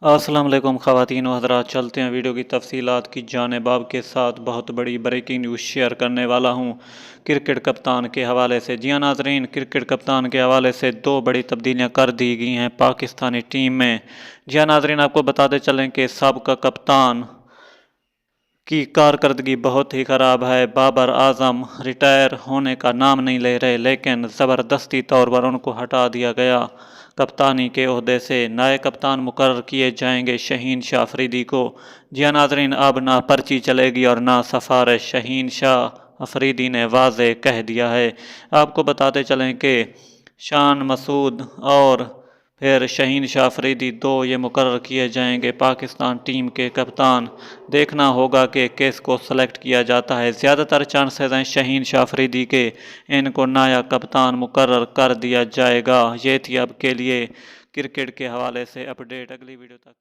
अस्सलाम वालेकुम ख़वातीन व हज़रात, चलते हैं वीडियो की तफसीलात की जानिब। आपके साथ बहुत बड़ी ब्रेकिंग न्यूज़ शेयर करने वाला हूँ क्रिकेट कप्तान के हवाले से। जी हाँ नाज़रीन, क्रिकेट कप्तान के हवाले से दो बड़ी तब्दीलियाँ कर दी गई हैं पाकिस्तानी टीम में। जी हाँ नाज़रीन, आपको बताते चलें कि सबका कप्तान की कारकर्दगी बहुत ही ख़राब है। बाबर आजम रिटायर होने का नाम नहीं ले रहे, लेकिन ज़बरदस्ती तौर पर उनको हटा दिया गया कप्तानी के ओहदे से। नए कप्तान मुकर्रर किए जाएंगे शहीन शाह अफरीदी को। जी हाँ नाज़रीन, अब ना पर्ची चलेगी और ना सिफारिश, शहीन शाह अफरीदी ने वाज़े कह दिया है। आपको बताते चलें कि शान मसूद और फिर शहीन शाह अफरीदी दो ये मुकर्रर किए जाएंगे पाकिस्तान टीम के कप्तान। देखना होगा कि किसको सेलेक्ट किया जाता है। ज़्यादातर चांसेस हैं शहीन शाह अफरीदी के, इनको नया कप्तान मुकर्रर कर दिया जाएगा। ये थी अब के लिए क्रिकेट के हवाले से अपडेट। अगली वीडियो तक